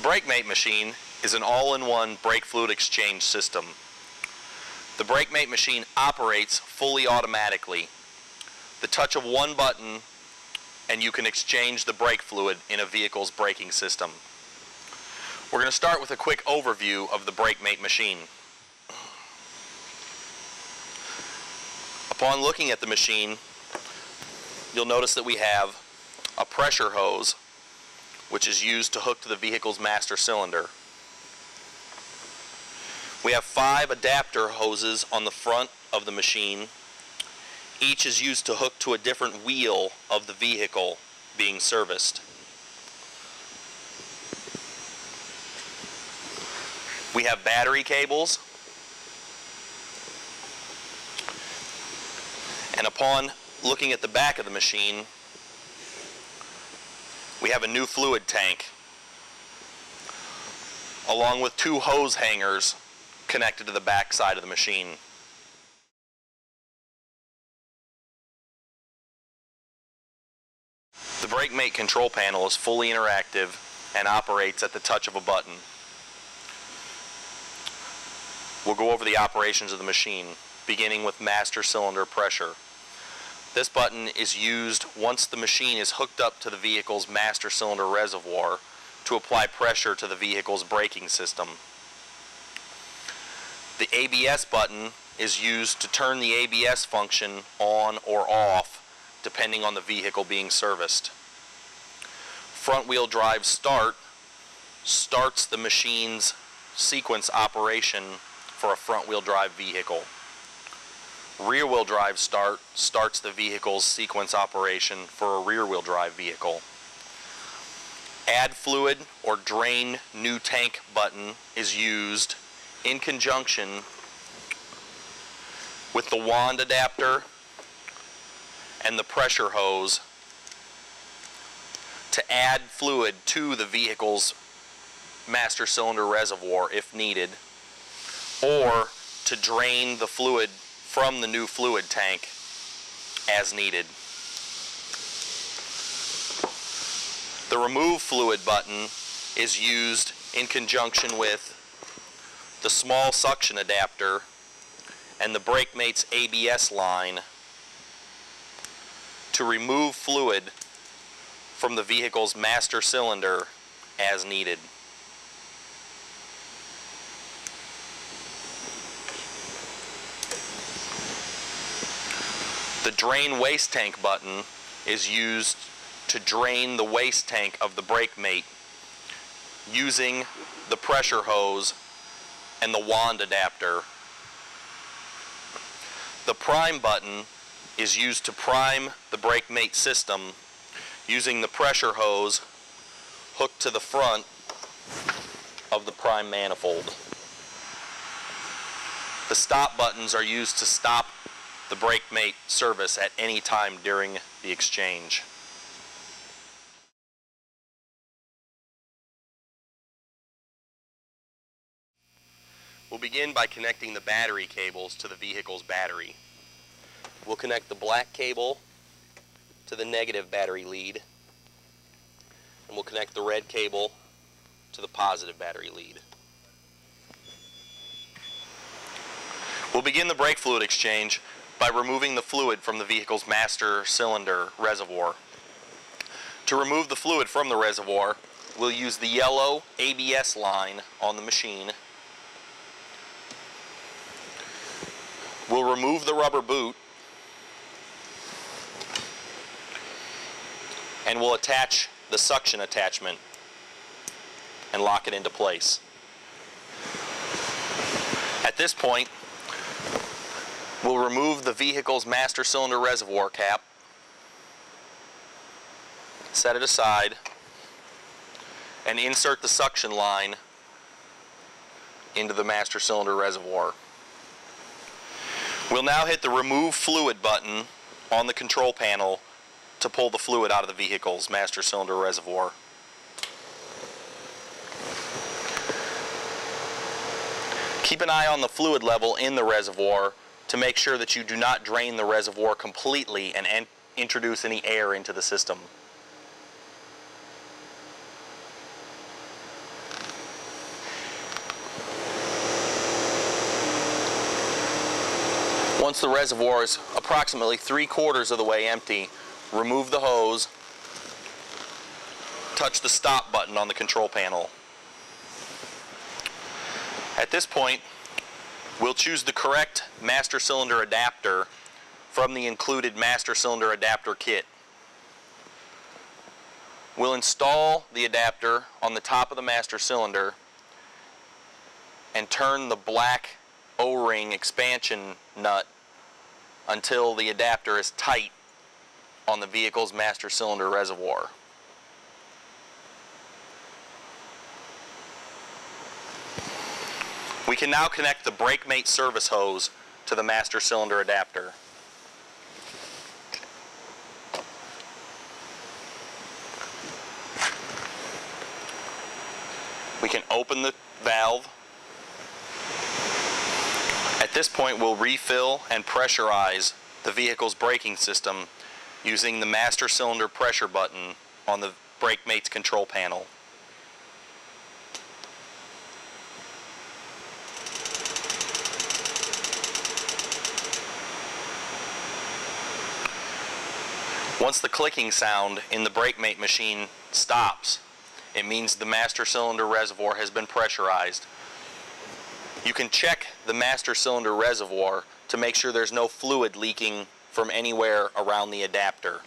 The BrakeMate machine is an all-in-one brake fluid exchange system. The BrakeMate machine operates fully automatically. The touch of one button and you can exchange the brake fluid in a vehicle's braking system. We're going to start with a quick overview of the BrakeMate machine. Upon looking at the machine, you'll notice that we have a pressure hose, which is used to hook to the vehicle's master cylinder. We have 5 adapter hoses on the front of the machine. Each is used to hook to a different wheel of the vehicle being serviced. We have battery cables, and upon looking at the back of the machine, we have a new fluid tank along with 2 hose hangers connected to the back side of the machine. The BrakeMate control panel is fully interactive and operates at the touch of a button. We'll go over the operations of the machine, beginning with master cylinder pressure. This button is used once the machine is hooked up to the vehicle's master cylinder reservoir to apply pressure to the vehicle's braking system. The ABS button is used to turn the ABS function on or off depending on the vehicle being serviced. Front wheel drive start starts the machine's sequence operation for a front wheel drive vehicle. Rear wheel drive start starts the vehicle's sequence operation for a rear wheel drive vehicle. Add fluid or drain new tank button is used in conjunction with the wand adapter and the pressure hose to add fluid to the vehicle's master cylinder reservoir if needed, or to drain the fluid from the new fluid tank as needed. The remove fluid button is used in conjunction with the small suction adapter and the BrakeMate's ABS line to remove fluid from the vehicle's master cylinder as needed. The drain waste tank button is used to drain the waste tank of the BrakeMate using the pressure hose and the wand adapter. The prime button is used to prime the BrakeMate system using the pressure hose hooked to the front of the prime manifold. The stop buttons are used to stop the BrakeMate service at any time during the exchange. We'll begin by connecting the battery cables to the vehicle's battery. We'll connect the black cable to the negative battery lead, and we'll connect the red cable to the positive battery lead. We'll begin the brake fluid exchange by removing the fluid from the vehicle's master cylinder reservoir. To remove the fluid from the reservoir, we'll use the yellow ABS line on the machine. We'll remove the rubber boot and we'll attach the suction attachment and lock it into place. At this point, we'll remove the vehicle's master cylinder reservoir cap, set it aside, and insert the suction line into the master cylinder reservoir. We'll now hit the remove fluid button on the control panel to pull the fluid out of the vehicle's master cylinder reservoir. Keep an eye on the fluid level in the reservoir to make sure that you do not drain the reservoir completely and introduce any air into the system. Once the reservoir is approximately 3/4 of the way empty, remove the hose, touch the stop button on the control panel. At this point, we'll choose the correct master cylinder adapter from the included master cylinder adapter kit. We'll install the adapter on the top of the master cylinder and turn the black O-ring expansion nut until the adapter is tight on the vehicle's master cylinder reservoir. We can now connect the BrakeMate service hose to the master cylinder adapter. We can open the valve. At this point, we'll refill and pressurize the vehicle's braking system using the master cylinder pressure button on the BrakeMate's control panel. Once the clicking sound in the BrakeMate machine stops, it means the master cylinder reservoir has been pressurized. You can check the master cylinder reservoir to make sure there's no fluid leaking from anywhere around the adapter.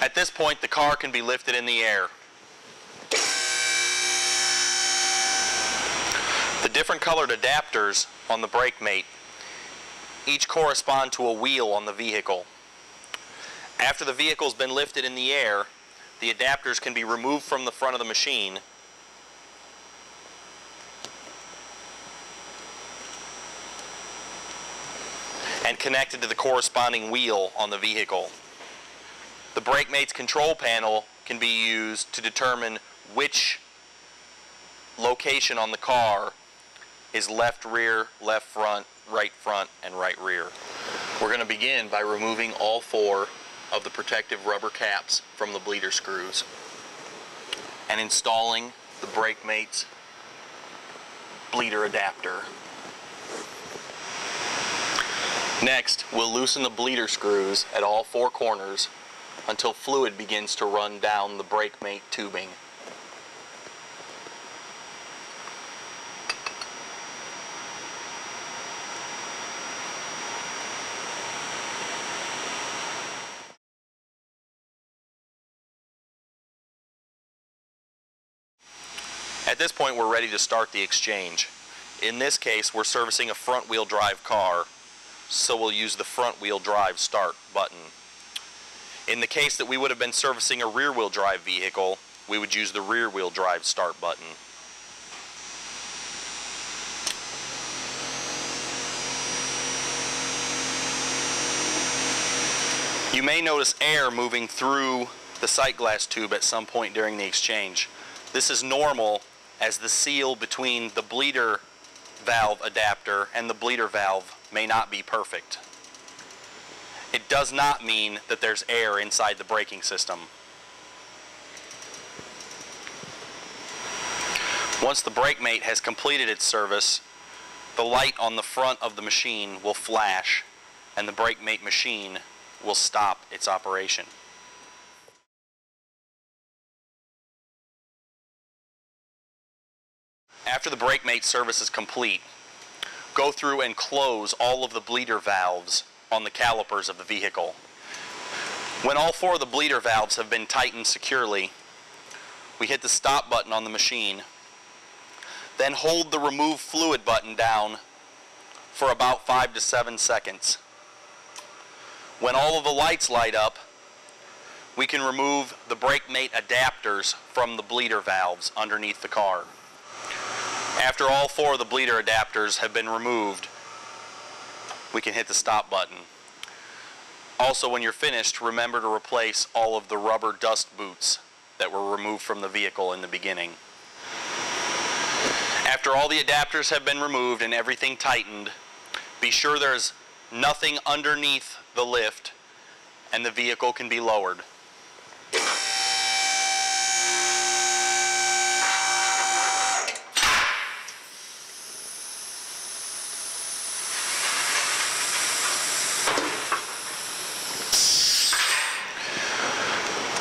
At this point, the car can be lifted in the air. The different colored adapters on the BrakeMate each correspond to a wheel on the vehicle. After the vehicle's been lifted in the air, the adapters can be removed from the front of the machine and connected to the corresponding wheel on the vehicle. The BrakeMate's control panel can be used to determine which location on the car is left rear, left front, and right rear. We're going to begin by removing all 4 of the protective rubber caps from the bleeder screws and installing the BrakeMate's bleeder adapter. Next, we'll loosen the bleeder screws at all 4 corners until fluid begins to run down the BrakeMate tubing. At this point, we're ready to start the exchange. In this case, we're servicing a front-wheel drive car, so we'll use the front-wheel drive start button. In the case that we would have been servicing a rear-wheel drive vehicle, we would use the rear-wheel drive start button. You may notice air moving through the sight glass tube at some point during the exchange. This is normal, as the seal between the bleeder valve adapter and the bleeder valve may not be perfect. It does not mean that there's air inside the braking system. Once the BrakeMate has completed its service, the light on the front of the machine will flash and the BrakeMate machine will stop its operation. After the BrakeMate service is complete, go through and close all of the bleeder valves on the calipers of the vehicle. When all 4 of the bleeder valves have been tightened securely, we hit the stop button on the machine, then hold the remove fluid button down for about 5 to 7 seconds. When all of the lights light up, we can remove the BrakeMate adapters from the bleeder valves underneath the car. After all 4 of the bleeder adapters have been removed, we can hit the stop button. Also, when you're finished, remember to replace all of the rubber dust boots that were removed from the vehicle in the beginning. After all the adapters have been removed and everything tightened, be sure there's nothing underneath the lift and the vehicle can be lowered.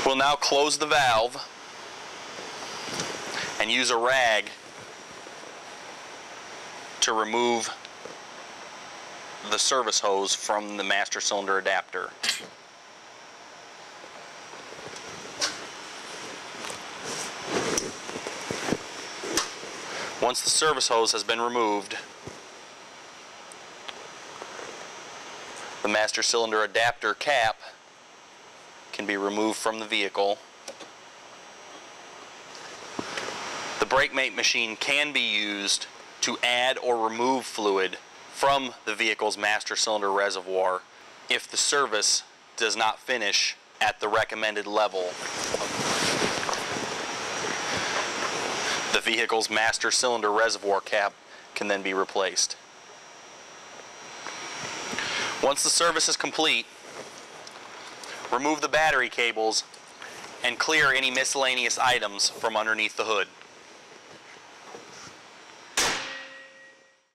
We'll now close the valve and use a rag to remove the service hose from the master cylinder adapter. Once the service hose has been removed, the master cylinder adapter cap can be removed from the vehicle. The BrakeMate machine can be used to add or remove fluid from the vehicle's master cylinder reservoir if the service does not finish at the recommended level. The vehicle's master cylinder reservoir cap can then be replaced. Once the service is complete, remove the battery cables and clear any miscellaneous items from underneath the hood.